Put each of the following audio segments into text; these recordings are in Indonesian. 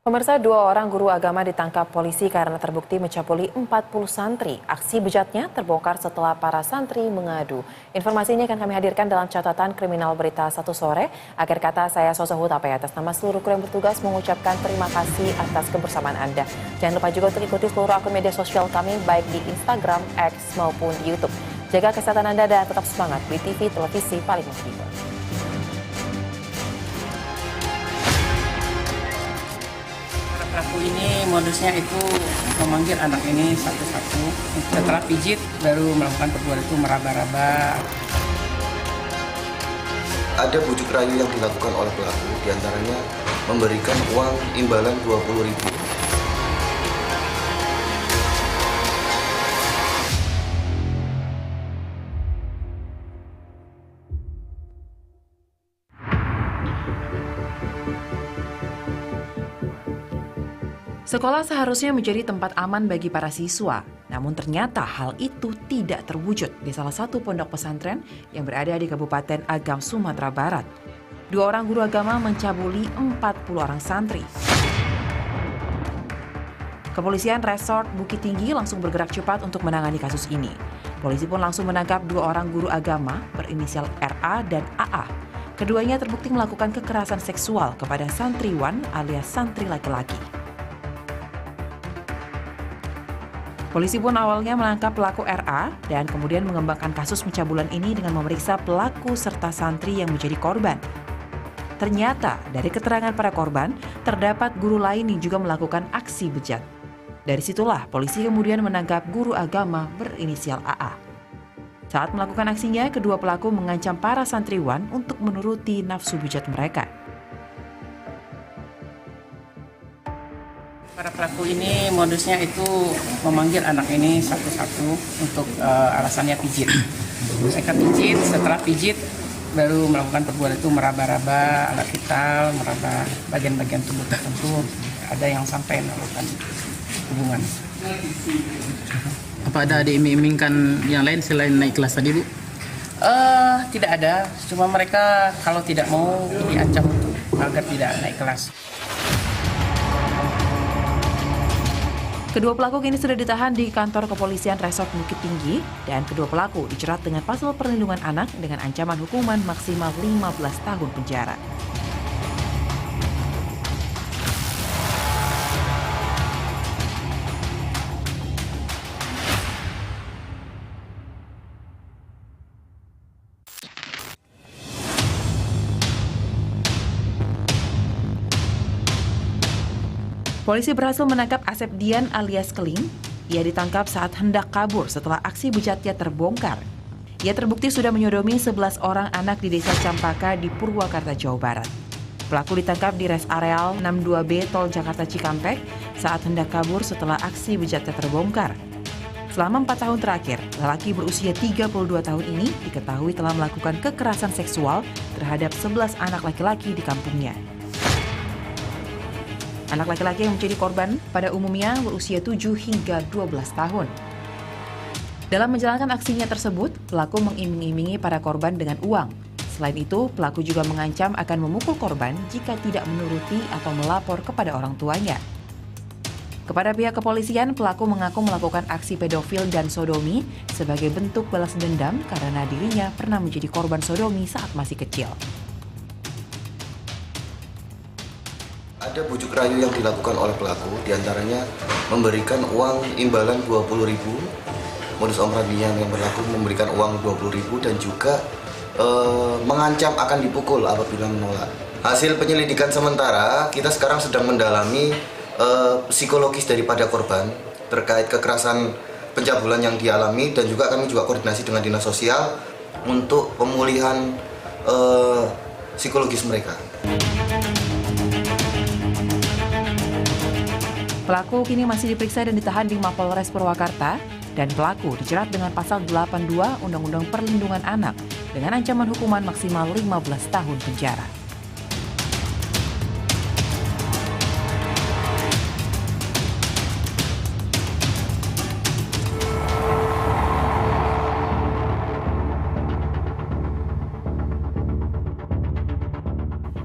Pemirsa, dua orang guru agama ditangkap polisi karena terbukti mencabuli 40 santri. Aksi bejatnya terbongkar setelah para santri mengadu. Informasi ini akan kami hadirkan dalam catatan kriminal berita 1 sore. Akhir kata, saya Soso Hutapaya atas nama seluruh kru yang bertugas mengucapkan terima kasih atas kebersamaan Anda. Jangan lupa juga untuk ikuti seluruh akun media sosial kami baik di Instagram, X maupun di YouTube. Jaga kesehatan Anda dan tetap semangat. BTV Televisi Paling Musibah. Pelaku ini modusnya itu memanggil anak ini satu-satu. Setelah pijit baru melakukan perbuatan itu meraba-raba. Ada bujuk rayu yang dilakukan oleh pelaku, diantaranya memberikan uang imbalan 20.000. Sekolah seharusnya menjadi tempat aman bagi para siswa, namun ternyata hal itu tidak terwujud di salah satu pondok pesantren yang berada di Kabupaten Agam, Sumatera Barat. Dua orang guru agama mencabuli 40 orang santri. Kepolisian Resort Bukit Tinggi langsung bergerak cepat untuk menangani kasus ini. Polisi pun langsung menangkap dua orang guru agama berinisial RA dan AA. Keduanya terbukti melakukan kekerasan seksual kepada santriwan alias santri laki-laki. Polisi pun awalnya menangkap pelaku RA dan kemudian mengembangkan kasus pencabulan ini dengan memeriksa pelaku serta santri yang menjadi korban. Ternyata dari keterangan para korban, terdapat guru lain yang juga melakukan aksi bejat. Dari situlah polisi kemudian menangkap guru agama berinisial AA. Saat melakukan aksinya, kedua pelaku mengancam para santriwan untuk menuruti nafsu bejat mereka. Para pelaku ini modusnya itu memanggil anak ini satu-satu untuk alasannya pijit. Mereka pijit, setelah pijit baru melakukan perbuatan itu meraba-raba alat vital, meraba bagian-bagian tubuh tertentu. Ada yang sampai melakukan hubungan. Apa ada diiming-imingkan yang lain selain naik kelas tadi, Bu? Tidak ada, cuma mereka kalau tidak mau diancam agar tidak naik kelas. Kedua pelaku kini sudah ditahan di kantor kepolisian Resort Bukit Tinggi dan kedua pelaku dijerat dengan pasal perlindungan anak dengan ancaman hukuman maksimal 15 tahun penjara. Polisi berhasil menangkap Asep Dian alias Keling. Ia ditangkap saat hendak kabur setelah aksi bejatnya terbongkar. Ia terbukti sudah menyodomi 11 orang anak di desa Campaka di Purwakarta, Jawa Barat. Pelaku ditangkap di res areal 62B Tol Jakarta Cikampek saat hendak kabur setelah aksi bejatnya terbongkar. Selama 4 tahun terakhir, lelaki berusia 32 tahun ini diketahui telah melakukan kekerasan seksual terhadap 11 anak laki-laki di kampungnya. Anak laki-laki yang menjadi korban pada umumnya berusia 7 hingga 12 tahun. Dalam menjalankan aksinya tersebut, pelaku mengiming-imingi para korban dengan uang. Selain itu, pelaku juga mengancam akan memukul korban jika tidak menuruti atau melapor kepada orang tuanya. Kepada pihak kepolisian, pelaku mengaku melakukan aksi pedofil dan sodomi sebagai bentuk balas dendam karena dirinya pernah menjadi korban sodomi saat masih kecil. Ada bujuk rayu yang dilakukan oleh pelaku, diantaranya memberikan uang imbalan 20.000. Modus operandinya yang berlaku memberikan uang 20.000 dan juga mengancam akan dipukul apabila menolak. Hasil penyelidikan sementara, kita sekarang sedang mendalami psikologis daripada korban terkait kekerasan pencabulan yang dialami dan juga kami juga koordinasi dengan dinas sosial untuk pemulihan psikologis mereka. Pelaku kini masih diperiksa dan ditahan di Mapolres Purwakarta dan pelaku dijerat dengan pasal 82 Undang-Undang Perlindungan Anak dengan ancaman hukuman maksimal 15 tahun penjara.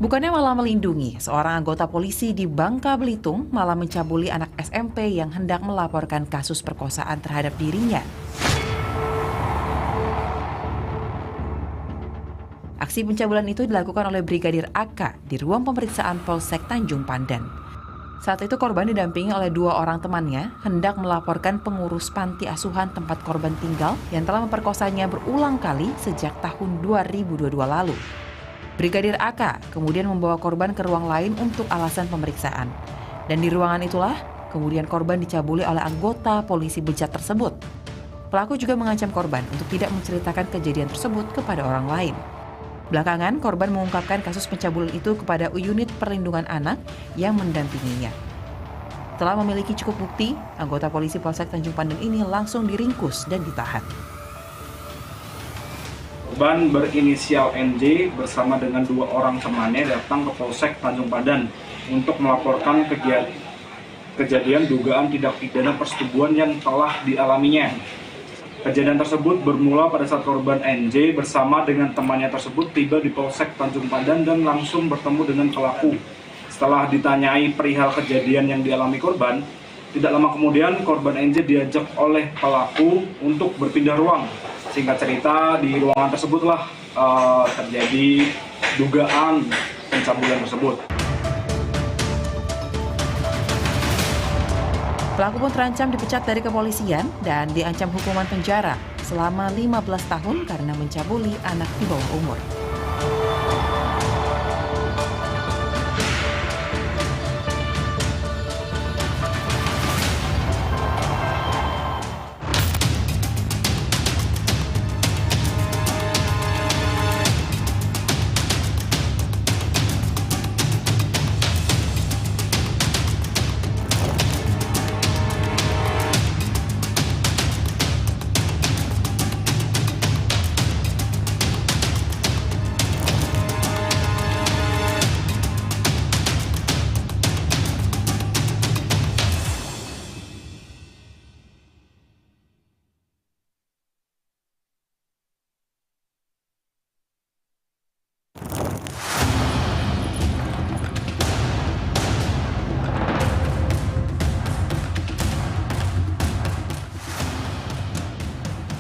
Bukannya malah melindungi, seorang anggota polisi di Bangka Belitung malah mencabuli anak SMP yang hendak melaporkan kasus perkosaan terhadap dirinya. Aksi pencabulan itu dilakukan oleh Brigadir AK di ruang pemeriksaan Polsek Tanjung Pandan. Saat itu korban didampingi oleh 2 orang temannya hendak melaporkan pengurus panti asuhan tempat korban tinggal yang telah memperkosanya berulang kali sejak tahun 2022 lalu. Brigadir AK kemudian membawa korban ke ruang lain untuk alasan pemeriksaan. Dan di ruangan itulah kemudian korban dicabuli oleh anggota polisi bejat tersebut. Pelaku juga mengancam korban untuk tidak menceritakan kejadian tersebut kepada orang lain. Belakangan, korban mengungkapkan kasus pencabulan itu kepada unit perlindungan anak yang mendampinginya. Setelah memiliki cukup bukti, anggota polisi Polsek Tanjung Pandan ini langsung diringkus dan ditahan. Korban berinisial NJ bersama dengan 2 orang temannya datang ke Polsek Tanjung Pandan untuk melaporkan kejadian dugaan tindak pidana persetubuhan yang telah dialaminya. Kejadian tersebut bermula pada saat korban NJ bersama dengan temannya tersebut tiba di Polsek Tanjung Pandan dan langsung bertemu dengan pelaku. Setelah ditanyai perihal kejadian yang dialami korban, tidak lama kemudian korban NJ diajak oleh pelaku untuk berpindah ruang. Singkat cerita, di ruangan tersebutlah terjadi dugaan pencabulan tersebut. Pelaku pun terancam dipecat dari kepolisian dan diancam hukuman penjara selama 15 tahun karena mencabuli anak di bawah umur.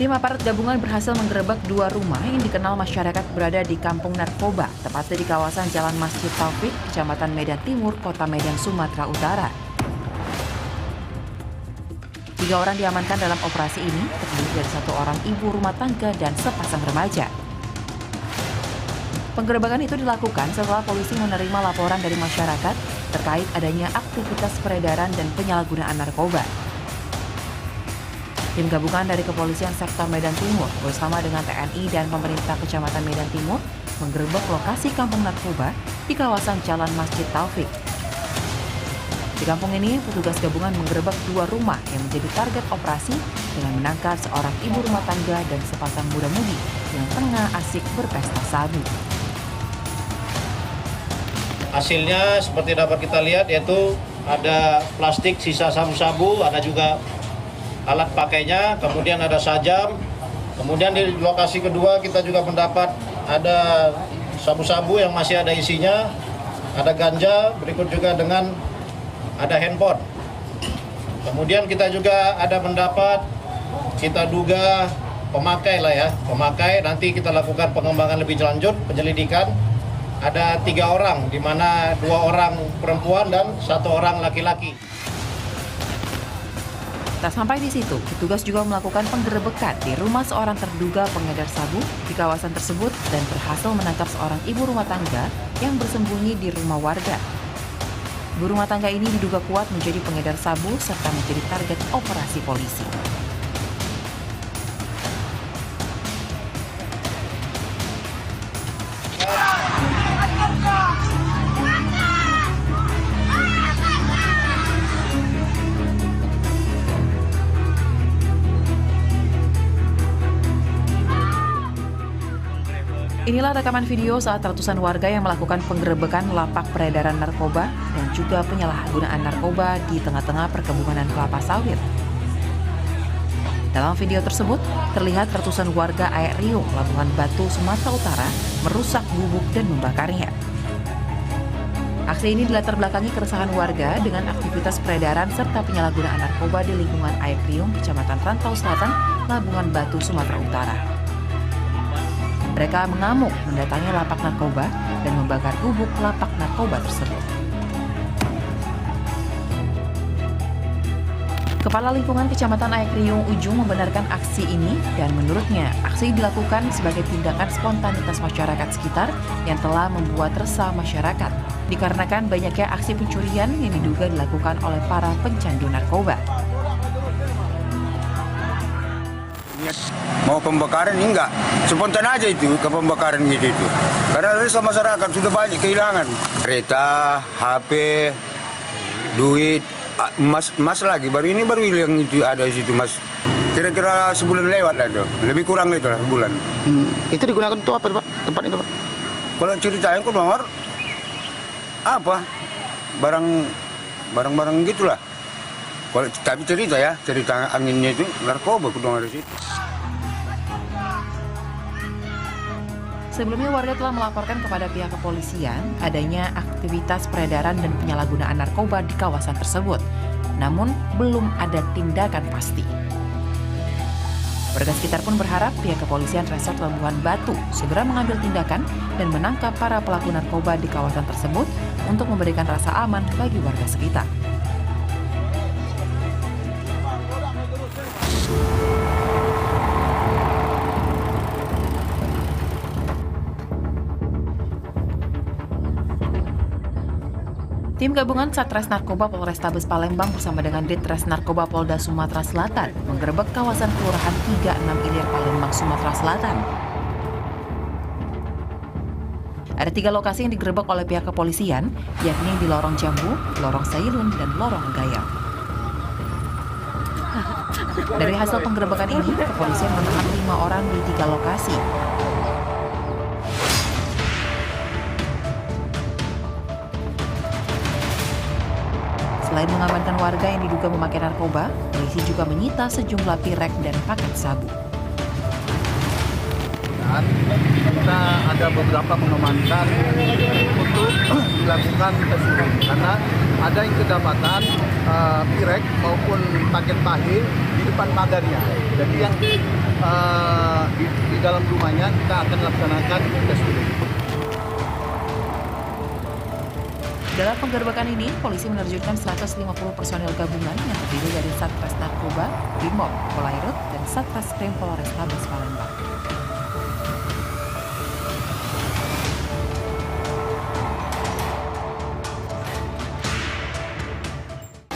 Tim aparat gabungan berhasil menggerebek 2 rumah yang dikenal masyarakat berada di Kampung Narkoba, tepatnya di kawasan Jalan Masjid Taufik, Kecamatan Medan Timur, Kota Medan, Sumatera Utara. 3 orang diamankan dalam operasi ini, terdiri dari 1 orang ibu rumah tangga dan sepasang remaja. Penggerebekan itu dilakukan setelah polisi menerima laporan dari masyarakat terkait adanya aktivitas peredaran dan penyalahgunaan narkoba. Tim gabungan dari Kepolisian Sektor Medan Timur bersama dengan TNI dan pemerintah Kecamatan Medan Timur menggerebek lokasi kampung narkoba di kawasan Jalan Masjid Taufik. Di kampung ini, petugas gabungan menggerebek 2 rumah yang menjadi target operasi dengan menangkap seorang ibu rumah tangga dan sepasang muda-mudi yang tengah asik berpesta sabu. Hasilnya seperti dapat kita lihat yaitu ada plastik sisa sabu-sabu, ada juga alat pakainya, kemudian ada sajam. Kemudian di lokasi kedua kita juga mendapat ada sabu-sabu yang masih ada isinya, ada ganja, berikut juga dengan ada handphone. Kemudian kita juga ada mendapat, kita duga pemakai lah ya, pemakai. Nanti kita lakukan pengembangan lebih lanjut, penyelidikan. Ada 3 orang, di mana 2 orang perempuan dan 1 orang laki-laki. Tak sampai di situ, petugas juga melakukan penggerebekan di rumah seorang terduga pengedar sabu di kawasan tersebut dan berhasil menangkap seorang ibu rumah tangga yang bersembunyi di rumah warga. Ibu rumah tangga ini diduga kuat menjadi pengedar sabu serta menjadi target operasi polisi. Inilah rekaman video saat ratusan warga yang melakukan penggerebekan lapak peredaran narkoba dan juga penyalahgunaan narkoba di tengah-tengah perkebunan kelapa sawit. Dalam video tersebut, terlihat ratusan warga Aek Riung, Labuhan Batu, Sumatera Utara, merusak gubuk dan membakarnya. Aksi ini dilatar belakangi keresahan warga dengan aktivitas peredaran serta penyalahgunaan narkoba di lingkungan Aek Riung, Kecamatan Rantau Selatan, Labuhan Batu, Sumatera Utara. Mereka mengamuk mendatangi lapak narkoba dan membakar gubuk lapak narkoba tersebut. Kepala Lingkungan Kecamatan Aek Riung Ujung membenarkan aksi ini dan menurutnya aksi dilakukan sebagai tindakan spontanitas masyarakat sekitar yang telah membuat resah masyarakat dikarenakan banyaknya aksi pencurian yang diduga dilakukan oleh para pencandu narkoba. Mau pembakaran enggak, spontan aja itu ke pembakaran gitu itu. Karena resah masyarakat sudah banyak kehilangan kereta, HP, duit. Mas lagi baru yang itu ada di situ mas. Kira-kira sebulan lewat lah itu, lebih kurang itu lah sebulan. Itu digunakan untuk apa Pak? Tempat itu Pak? Kalau ceritanya kok nomor apa? Barang gitulah. Kalau tapi cerita anginnya itu narkoba kudong di situ. Sebelumnya warga telah melaporkan kepada pihak kepolisian adanya aktivitas peredaran dan penyalahgunaan narkoba di kawasan tersebut. Namun belum ada tindakan pasti. Warga sekitar pun berharap pihak kepolisian Resort Labuhan Batu segera mengambil tindakan dan menangkap para pelaku narkoba di kawasan tersebut untuk memberikan rasa aman bagi warga sekitar. Tim gabungan Satres Narkoba Polrestabes Palembang bersama dengan Ditres Narkoba Polda Sumatera Selatan menggerebek kawasan Kelurahan 36 Ilir Palembang, Sumatera Selatan. Ada 3 lokasi yang digerebek oleh pihak kepolisian, yakni di Lorong Jambu, Lorong Sailun, dan Lorong Gayam. Dari hasil penggerebekan ini, kepolisian menahan 5 orang di 3 lokasi. Selain mengamankan warga yang diduga memakai narkoba, polisi juga menyita sejumlah pirek dan paket sabu. Dan kita ada beberapa mengamankan untuk dilakukan tes urin karena ada yang kedapatan pirek maupun paket pahe di depan pagarnya. Jadi yang di dalam rumahnya kita akan laksanakan tes urin. Dalam penggerbekan ini, polisi menerjunkan 150 personel gabungan yang terdiri dari Satres Narkoba, Brimob, Polairut, dan Satreskrim Polrestabes Palembang.